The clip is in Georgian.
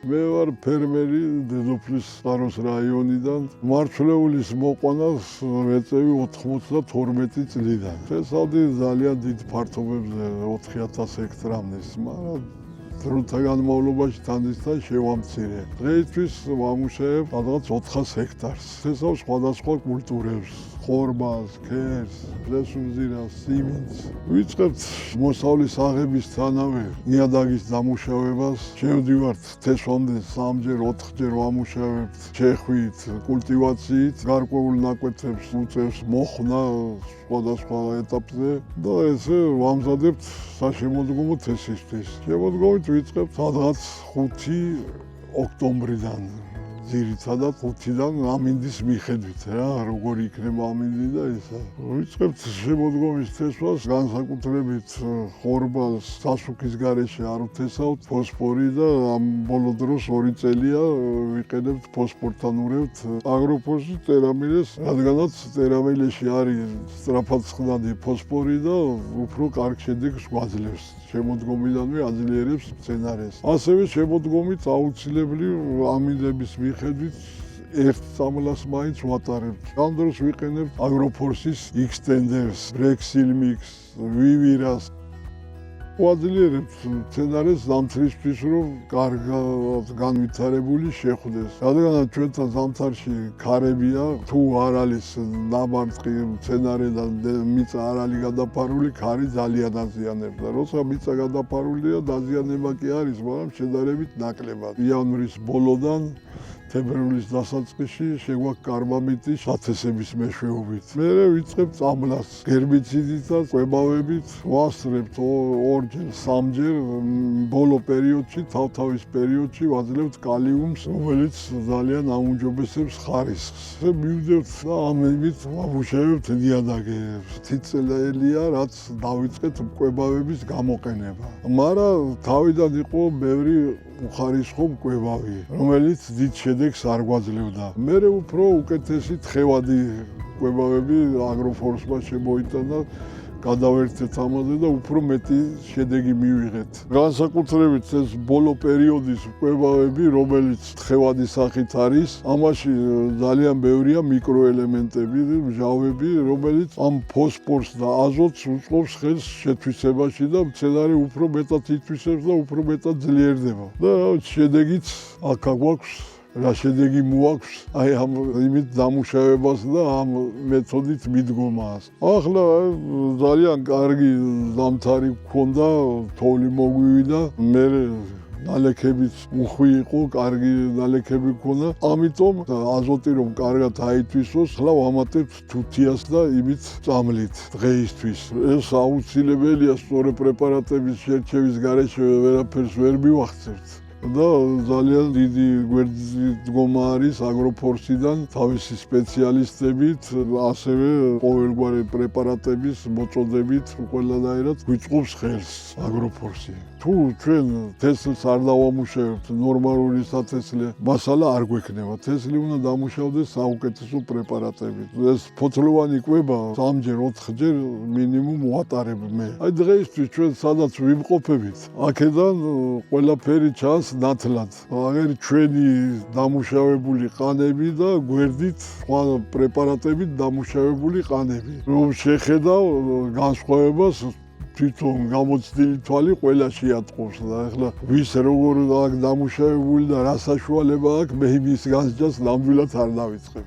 მე ვარ ფერმერი დედოფლის წყაროს რაიონიდან. მარცვლეულის მოყვანას ვეწევი 92 წლიდან. შესავდი ძალიან დიდ ფართობებზე 4000 ჰექტრამდე, მაგრამ დროთა განმავლობაში თანდისთან შევამცირე. დღეისთვის ვამუშავებ სადღაც 400 ჰექტარს. შესავ სხვადასხვა კულტურებს, ხორბალს, ქერს, ფლესუზირას, სიმინდს. ვიწყებთ მოსავლის აღებისთანავე ნიადაგის დამუშავებას. შევდივართ თესვამდე 3-ჯერ, 4-ჯერ ვამუშავებთ შეხვით, კულტივაციით, გარკვეულ ნაკვეთებს უწევს მოხნა სხვადასხვა ეტაპზე და ესე ვამზადებთ საშემოდგომო თესისთვის. შემოდგომით ვიწყებთ სადღაც 5 ოქტომბრიდან. ძირითადად 5-დან ამინდის მიხედვით რა, როგორი იქნება ამინდი და ისა. ვიწყებთ შემოდგომის თესვას, განსაკუთრებით ხორბალს სასუქის გარეშე არ ვთესავთ, ფოსფორი და ამ ბოლო დროს 2 წელია ვიყენებთ ფოსფორთან ურევთ აგროფოსის ტერამილეს, რადგანაც ტერამილეში არის სწრაფად ხსნადი ფოსფორი და უფრო კარგ შედეგს გვაძლევს. შემოდგომიდანვე აძლიერებს მცენარეს. ასევე შემოდგომით აუცილებლი ამინდების მიხედვით ერთ წამლას მაინც ვატარებთ. ამ დროს ვიყენებთ აგროფორსის X-Tenders, Brexil Mix, Viviras. ვაძლიერებთ მცენარეს ზამთრისთვის, რომ კარგად განვითარებული შეხვდეს. რადგანაც ჩვენთან ზამთარში ქარებია, თუ არ არის ნაბარტყი მცენარე და მიწა არ არის გადაფარული, ქარი ძალიან აზიანებს და როცა მიწა გადაფარულია, დაზიანება კი არის, მაგრამ შედარებით ნაკლებად. იანვრის ბოლოდან თებერვლის დასაწყისში შეგვაქვს კარბამიდის ათესების მეშვეობით. მერე ვიწყებთ წამლას გერბიციდით და კვებავებით, ვასწრებთ 2-ჯერ, 3-ჯერ, ბოლო პერიოდში, თავთავის პერიოდში ვაძლევთ კალიუმს, რომელიც ძალიან აუმჯობესებს ხარისხს. მივდევთ და ამით ვამუშავებთ ნიადაგებს. თითწელია, რაც დავიწყეთ კვებავების გამოყენება. მაგრამ თავიდან იყო ბევრი უხარისხო მკვებავი, რომელიც დიდ შედეგს არ გვაძლევდა. მერე უფრო უკეთესი თხევადი მკვებავები აგროფორსმა შემოიტანა, გადავერთეთ ამაზე და უფრო მეტი შედეგი მივიღეთ. განსაკუთრებით ეს ბოლო პერიოდის მკვებავები, რომელიც თხევადის სახით არის, ამაში ძალიან ბევრია მიკროელემენტები, მჟავები, რომელიც ამ ფოსფორს და აზოტს უწყობს ხელს შეთვისებაში და მცენარე უფრო მეტად ითვისებს და უფრო მეტად ძლიერდება. და შედეგიც აქ გვაქვს. რა შედეგი მოაქვს აი ამ იმით დამუშავებას და ამ მეთოდით მიდგომას. ახლა ძალიან კარგი ზამთარი გქონდა, თოვლი მოგვივიდა, მე ნალექებიც უხვი იყო, კარგი ნალექები გქონდა. ამიტომ აზოტი რომ კარგად აითვისოს, ახლა ვამატებთ თუთიას და იმით წამლით დღეისთვის. ეს აუცილებელია, სწორი პრეპარატების შერჩევის გარეშე ვერაფერს ვერ მივახცევთ. და ძალიან დიდი გვერდზე დგომა არის აგროფორსიდან თავისი სპეციალისტებით, ასევე ყოველგვარი პრეპარატების მოწოდებით ყველანაირად გვიწყობს ხელს აგროფორსი. თუ ჩვენ თესლს არ დავამუშავებთ ნორმალური სათესლე, მასალა არ გვექნება. თესლი უნდა დამუშავდეს საუკეთესო პრეპარატებით. ეს ფოთლოვანი კვება 3-ჯერ, 4-ჯერ მინიმუმ ვატარებ მე. აი დღეისთვის ჩვენ სადაც ვიმყოფებით, აქედან ყველაფერი ჩანს ნათლად. აღარ ჩვენი დამუშავებული ყანები და გვერდით სხვა პრეპარატებით დამუშავებული ყანები. რომ შეხედავ განსხვავებას თვითონ გამოცდილი თვალი ყველა შეატყობს და ახლა ვის როგორ აქ დამუშავებული და რა საშუალება აქვს მე მის განსჯას ნამდვილად არ დავიწყებ.